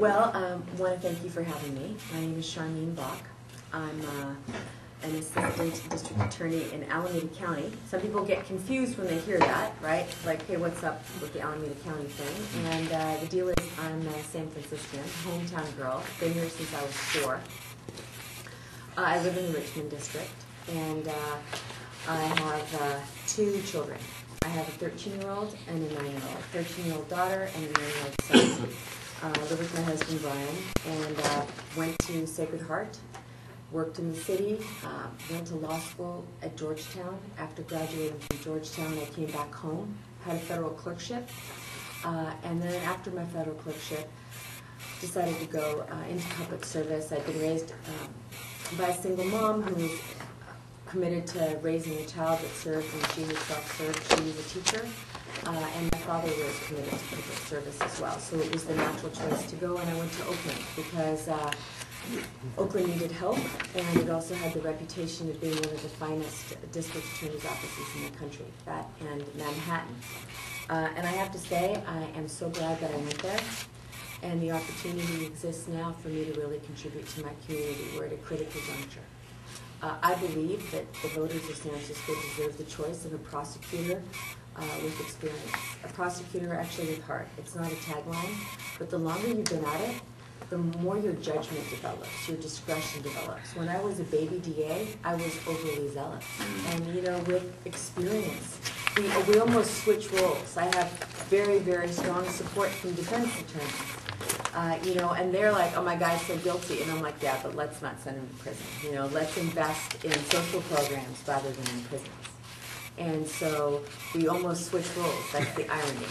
Well, I want to thank you for having me. My name is Sharmin Bock. I'm an assistant district attorney in Alameda County. Some people get confused when they hear that, right? Like, hey, what's up with the Alameda County thing? And the deal is I'm a San Franciscan, hometown girl. Been here since I was 4. I live in the Richmond district, and I have 2 children. I have a 13-year-old and a 9-year-old. 13-year-old daughter and a 9-year-old son. I live with my husband, Brian, and went to Sacred Heart, worked in the city, went to law school at Georgetown. After graduating from Georgetown, I came back home, had a federal clerkship, and then after my federal clerkship, decided to go into public service. I'd been raised by a single mom who was committed to raising a child that served, and she herself served. She was a teacher. And my father was committed to public service as well. So it was the natural choice to go, and I went to Oakland because Oakland needed help, and it also had the reputation of being one of the finest district attorney's offices in the country, that and Manhattan. And I have to say, I am so glad that I went there, and the opportunity exists now for me to really contribute to my community. We're at a critical juncture. I believe that the voters of San Francisco deserve the choice of a prosecutor with experience. A prosecutor actually with heart. It's not a tagline, but the longer you've been at it, the more your judgment develops, your discretion develops. When I was a baby DA, I was overly zealous. And you know, with experience, we almost switch roles. I have very, very strong support from defense attorneys. You know, and they're like, oh, my guy's so guilty. And I'm like, yeah, but let's not send him to prison. You know, let's invest in social programs rather than in prisons. And so we almost switch roles. That's the irony.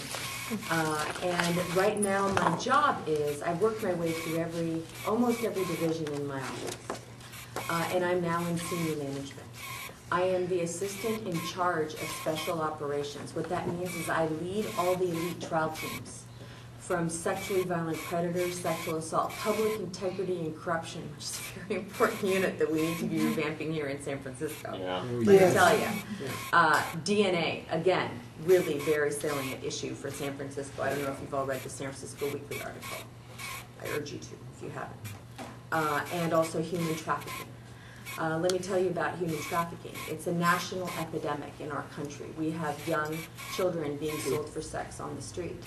And right now my job is, I've worked my way through almost every division in my office. And I'm now in senior management. I am the assistant in charge of special operations. What that means is I lead all the elite trial teams, from sexually violent predators, sexual assault, public integrity, and corruption, which is a very important unit that we need to be revamping here in San Francisco. Yeah. Let me tell you. DNA, again, really very salient issue for San Francisco. I don't know if you've all read the San Francisco Weekly article. I urge you to, if you haven't. And also human trafficking. Let me tell you about human trafficking. It's a national epidemic in our country. We have young children being sold for sex on the street.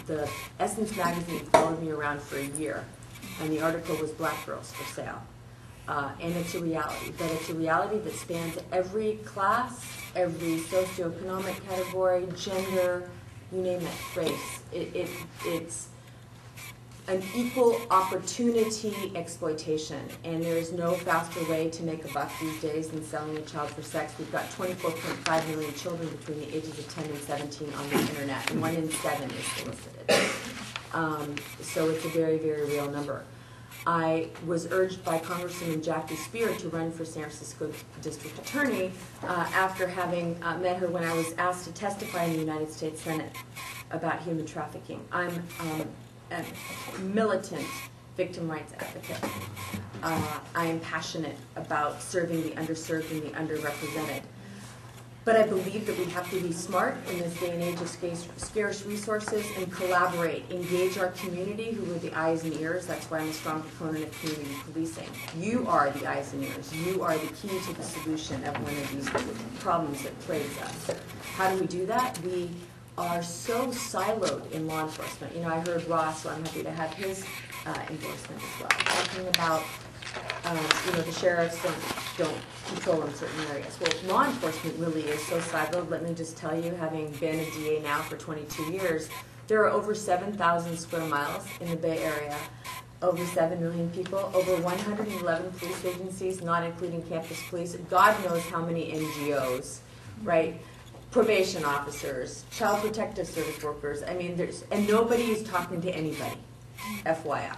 The Essence magazine followed me around for a year, and the article was Black Girls for Sale. And it's a reality, but it's a reality that spans every class, every socioeconomic category, gender, you name it, race. It's an equal opportunity exploitation, and there is no faster way to make a buck these days than selling a child for sex. We've got 24.5 million children between the ages of 10 and 17 on the internet, and 1 in 7 is solicited. So it's a very, very real number. I was urged by Congresswoman Jackie Spear to run for San Francisco District Attorney after having met her when I was asked to testify in the United States Senate about human trafficking. I'm a militant victim rights advocate. I am passionate about serving the underserved and the underrepresented. But I believe that we have to be smart in this day and age of scarce resources and collaborate, engage our community, who are the eyes and ears. That's why I'm a strong proponent of community policing. You are the eyes and ears. You are the key to the solution of one of these problems that plagues us. How do we do that? We are so siloed in law enforcement. You know, I heard Ross, so I'm happy to have his endorsement as well, talking about you know, the sheriffs don't control in certain areas. Well, law enforcement really is so siloed. Let me just tell you, having been a DA now for 22 years, there are over 7,000 square miles in the Bay Area, over 7 million people, over 111 police agencies, not including campus police. God knows how many NGOs, right? Probation officers, child protective service workers. I mean, and nobody is talking to anybody, FYI.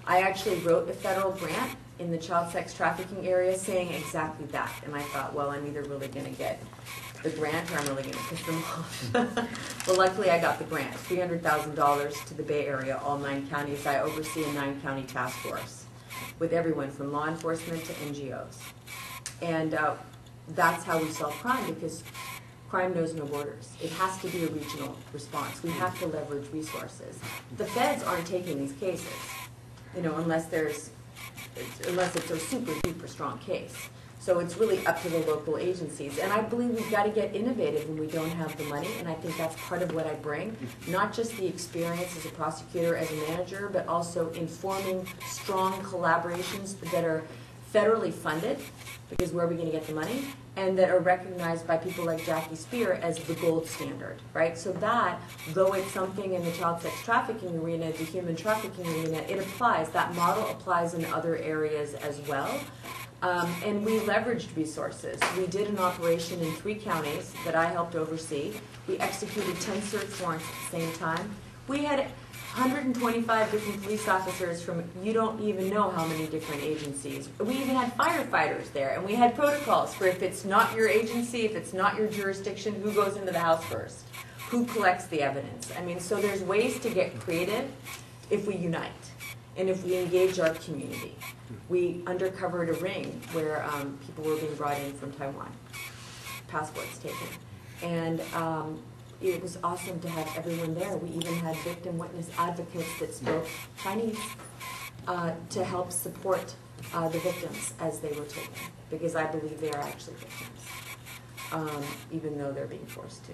I actually wrote a federal grant in the child sex trafficking area saying exactly that. And I thought, well, I'm either really going to get the grant or I'm really going to piss them off. Well, luckily I got the grant, $300,000 to the Bay Area, all 9 counties. I oversee a 9-county task force with everyone from law enforcement to NGOs. And that's how we solve crime, because crime knows no borders. It has to be a regional response. We have to leverage resources. The feds aren't taking these cases, you know, unless it's a super, super strong case. So it's really up to the local agencies. And I believe we've got to get innovative when we don't have the money, and I think that's part of what I bring. Not just the experience as a prosecutor, as a manager, but also informing strong collaborations that are federally funded, because where are we going to get the money, and that are recognized by people like Jackie Spear as the gold standard, right? So that, though it's something in the child sex trafficking arena, the human trafficking arena, it applies. That model applies in other areas as well. And we leveraged resources. We did an operation in 3 counties that I helped oversee. We executed 10 search warrants at the same time. We had 125 different police officers from you don't even know how many different agencies. We even had firefighters there, and we had protocols for if it's not your agency, if it's not your jurisdiction, who goes into the house first, who collects the evidence. I mean, so there's ways to get creative if we unite and if we engage our community. We undercovered a ring where people were being brought in from Taiwan, passports taken, and it was awesome to have everyone there. We even had victim witness advocates that spoke Chinese to help support the victims as they were taken, because I believe they are actually victims, even though they're being forced to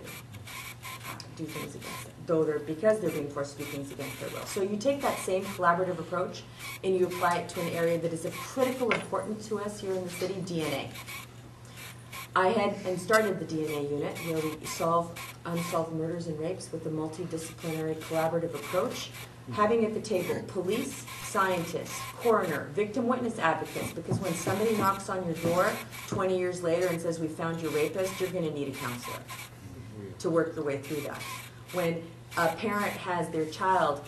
do things against them, because they're being forced to do things against their will. So you take that same collaborative approach and you apply it to an area that is of critical importance to us here in the city, DNA. I had started the DNA unit where we solve unsolved murders and rapes with a multidisciplinary collaborative approach, having at the table police, scientists, coroner, victim witness advocates, because when somebody knocks on your door 20 years later and says, we found your rapist, you're going to need a counselor to work your way through that. When a parent has their child,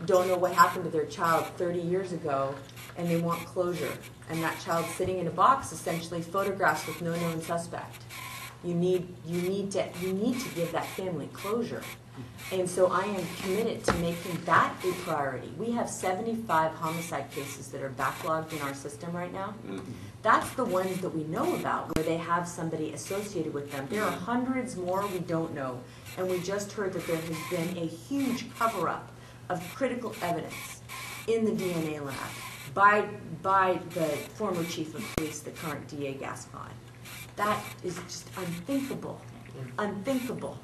don't know what happened to their child 30 years ago, and they want closure, and that child sitting in a box, essentially photographs with no known suspect. You need to give that family closure. And so I am committed to making that a priority. We have 75 homicide cases that are backlogged in our system right now. That's the ones that we know about, where they have somebody associated with them. There are hundreds more we don't know. And we just heard that there has been a huge cover-up of critical evidence in the DNA lab by the former chief of police, the current DA Gascon. That is just unthinkable, unthinkable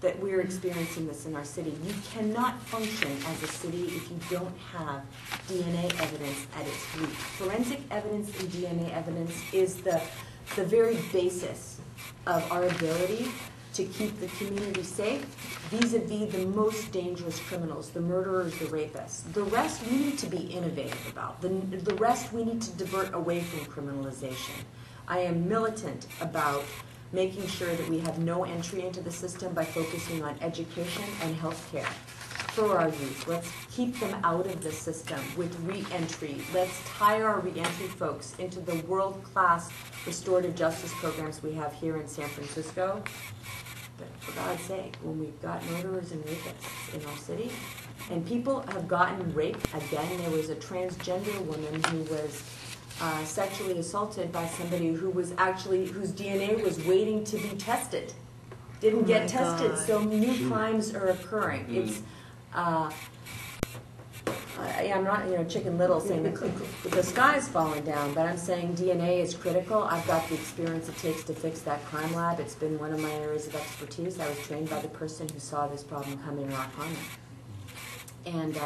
that we're experiencing this in our city. You cannot function as a city if you don't have DNA evidence at its root. Forensic evidence and DNA evidence is the very basis of our ability to keep the community safe vis-a-vis the most dangerous criminals, the murderers, the rapists. The rest we need to be innovative about. The rest we need to divert away from criminalization. I am militant about making sure that we have no entry into the system by focusing on education and health care for our youth. Let's keep them out of the system with re-entry. Let's tie our re-entry folks into the world-class restorative justice programs we have here in San Francisco. But for God's sake, when we've got murderers and rapists in our city, and people have gotten raped again, there was a transgender woman who was sexually assaulted by somebody who was whose DNA was waiting to be tested. Didn't get tested, God. So new crimes are occurring. It's, I'm not, Chicken Little saying the sky's falling down, but I'm saying DNA is critical. I've got the experience it takes to fix that crime lab. It's been one of my areas of expertise. I was trained by the person who saw this problem come in Rock Island. And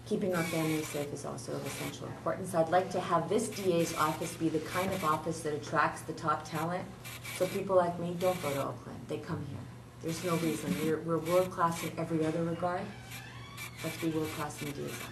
keeping our families safe is also of essential importance. I'd like to have this DA's office be the kind of office that attracts the top talent. So people like me don't go to Oakland. They come here. There's no reason. We're world-class in every other regard. Let's be world-class in the DA's office.